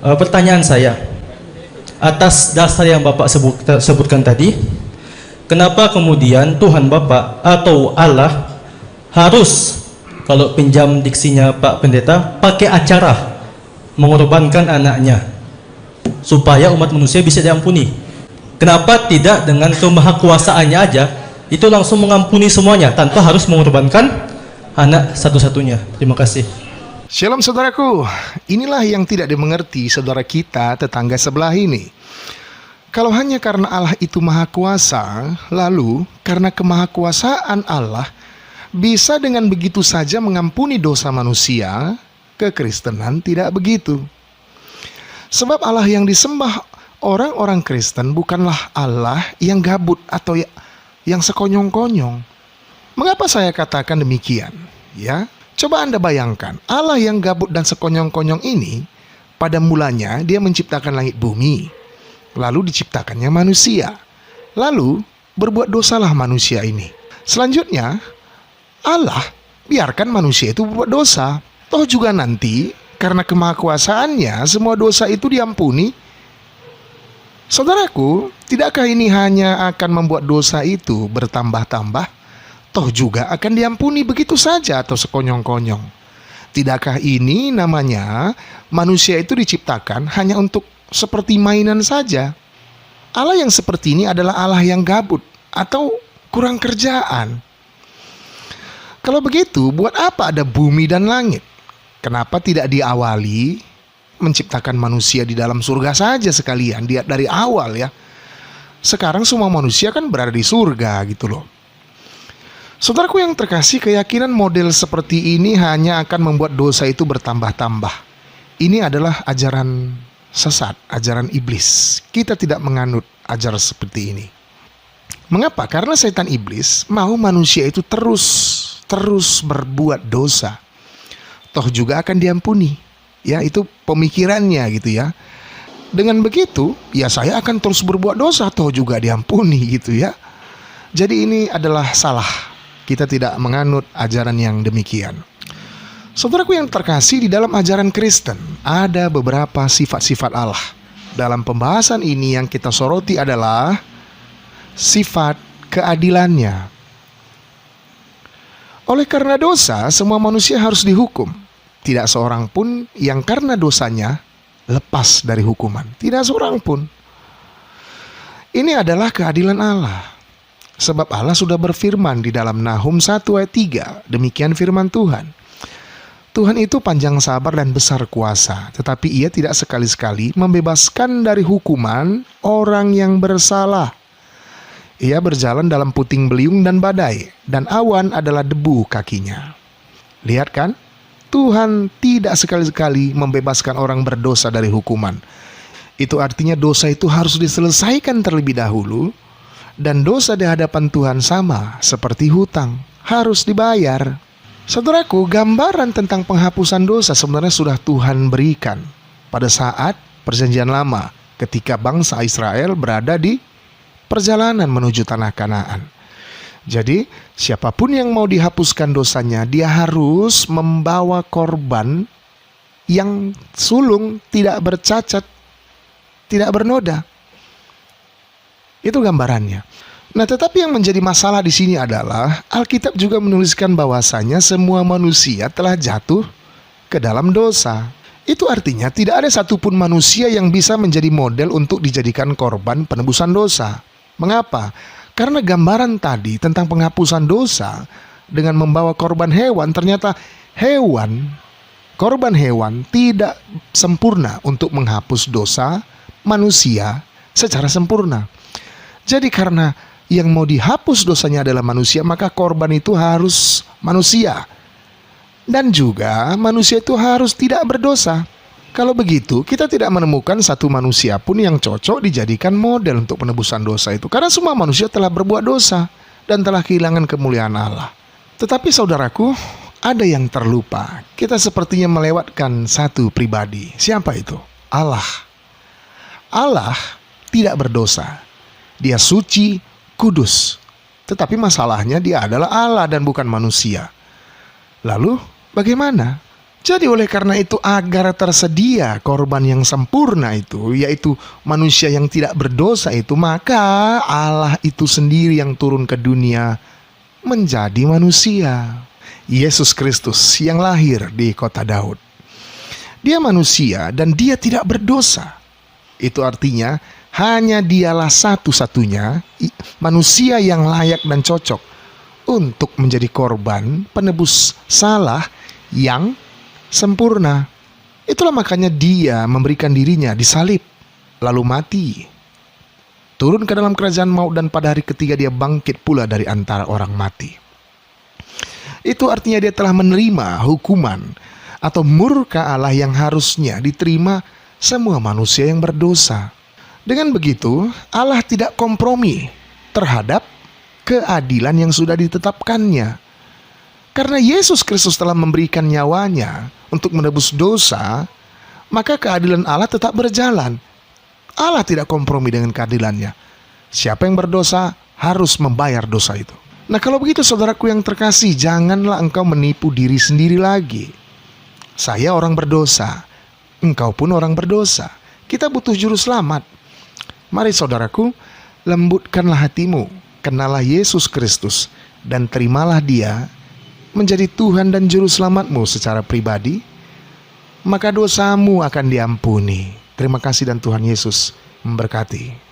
Pertanyaan saya, atas dasar yang Bapak sebutkan tadi, kenapa kemudian Tuhan Bapak atau Allah harus, kalau pinjam diksinya Pak Pendeta, pakai acara mengorbankan anaknya supaya umat manusia bisa diampuni? Kenapa tidak dengan kemahakuasaannya aja itu langsung mengampuni semuanya tanpa harus mengorbankan anak satu-satunya? Terima kasih. Shalom saudaraku, inilah yang tidak dimengerti saudara kita tetangga sebelah ini. Kalau hanya karena Allah itu maha kuasa, lalu karena kemahakuasaan Allah bisa dengan begitu saja mengampuni dosa manusia, kekristenan tidak begitu. Sebab Allah yang disembah orang-orang Kristen bukanlah Allah yang gabut atau yang sekonyong-konyong. Mengapa saya katakan demikian? Ya, coba Anda bayangkan, Allah yang gabut dan sekonyong-konyong ini, pada mulanya dia menciptakan langit bumi, lalu diciptakannya manusia, lalu berbuat dosalah manusia ini. Selanjutnya, Allah biarkan manusia itu berbuat dosa. Toh juga nanti, karena kemahakuasaannya, semua dosa itu diampuni. Saudaraku, tidakkah ini hanya akan membuat dosa itu bertambah-tambah? Toh juga akan diampuni begitu saja atau sekonyong-konyong. Tidakkah ini namanya manusia itu diciptakan hanya untuk seperti mainan saja? Allah yang seperti ini adalah Allah yang gabut atau kurang kerjaan. Kalau begitu, buat apa ada bumi dan langit? Kenapa tidak diawali menciptakan manusia di dalam surga saja sekalian dari awal ya? Sekarang semua manusia kan berada di surga gitu loh. Saudaraku yang terkasih, keyakinan model seperti ini hanya akan membuat dosa itu bertambah-tambah. Ini adalah ajaran sesat, ajaran iblis. Kita tidak menganut ajaran seperti ini. Mengapa? Karena setan iblis mau manusia itu terus berbuat dosa. Toh juga akan diampuni. Ya, itu pemikirannya gitu ya. Dengan begitu, ya saya akan terus berbuat dosa, toh juga diampuni gitu ya. Jadi ini adalah salah. Kita tidak menganut ajaran yang demikian. Saudaraku yang terkasih, di dalam ajaran Kristen ada beberapa sifat-sifat Allah. Dalam pembahasan ini yang kita soroti adalah sifat keadilannya. Oleh karena dosa, semua manusia harus dihukum. Tidak seorang pun yang karena dosanya lepas dari hukuman. Tidak seorang pun. Ini adalah keadilan Allah. Sebab Allah sudah berfirman di dalam Nahum 1 ayat 3. Demikian firman Tuhan. Tuhan itu panjang sabar dan besar kuasa, tetapi ia tidak sekali-sekali membebaskan dari hukuman orang yang bersalah. Ia berjalan dalam puting beliung dan badai, dan awan adalah debu kakinya. Lihat kan? Tuhan tidak sekali-sekali membebaskan orang berdosa dari hukuman. Itu artinya dosa itu harus diselesaikan terlebih dahulu. Dan dosa di hadapan Tuhan sama seperti hutang, harus dibayar. Saudaraku, gambaran tentang penghapusan dosa sebenarnya sudah Tuhan berikan pada saat Perjanjian Lama, ketika bangsa Israel berada di perjalanan menuju tanah Kanaan. Jadi, siapapun yang mau dihapuskan dosanya, dia harus membawa korban yang sulung, tidak bercacat, tidak bernoda. Itu gambarannya. Nah, tetapi yang menjadi masalah di sini adalah Alkitab juga menuliskan bahwasanya semua manusia telah jatuh ke dalam dosa. Itu artinya tidak ada satupun manusia yang bisa menjadi model untuk dijadikan korban penebusan dosa. Mengapa? Karena gambaran tadi tentang penghapusan dosa dengan membawa korban hewan, ternyata korban hewan tidak sempurna untuk menghapus dosa manusia secara sempurna. Jadi karena yang mau dihapus dosanya adalah manusia, maka korban itu harus manusia. Dan juga manusia itu harus tidak berdosa. Kalau begitu, kita tidak menemukan satu manusia pun yang cocok dijadikan model untuk penebusan dosa itu. Karena semua manusia telah berbuat dosa dan telah kehilangan kemuliaan Allah. Tetapi saudaraku, ada yang terlupa. Kita sepertinya melewatkan satu pribadi. Siapa itu? Allah. Allah tidak berdosa. Dia suci, kudus. Tetapi masalahnya dia adalah Allah dan bukan manusia. Lalu bagaimana? Jadi oleh karena itu, agar tersedia korban yang sempurna itu, yaitu manusia yang tidak berdosa itu, maka Allah itu sendiri yang turun ke dunia menjadi manusia. Yesus Kristus yang lahir di kota Daud. Dia manusia dan dia tidak berdosa. Itu artinya hanya dialah satu-satunya manusia yang layak dan cocok untuk menjadi korban penebus salah yang sempurna. Itulah makanya dia memberikan dirinya disalib, lalu mati, turun ke dalam kerajaan maut, dan pada hari ketiga dia bangkit pula dari antara orang mati. Itu artinya dia telah menerima hukuman atau murka Allah yang harusnya diterima semua manusia yang berdosa. Dengan begitu, Allah tidak kompromi terhadap keadilan yang sudah ditetapkannya. Karena Yesus Kristus telah memberikan nyawanya untuk menebus dosa, maka keadilan Allah tetap berjalan. Allah tidak kompromi dengan keadilannya. Siapa yang berdosa harus membayar dosa itu. Nah, kalau begitu saudaraku yang terkasih, janganlah engkau menipu diri sendiri lagi. Saya orang berdosa, engkau pun orang berdosa. Kita butuh juru selamat. Mari saudaraku, lembutkanlah hatimu, kenalah Yesus Kristus, dan terimalah Dia menjadi Tuhan dan Juru Selamatmu secara pribadi, maka dosamu akan diampuni. Terima kasih dan Tuhan Yesus memberkati.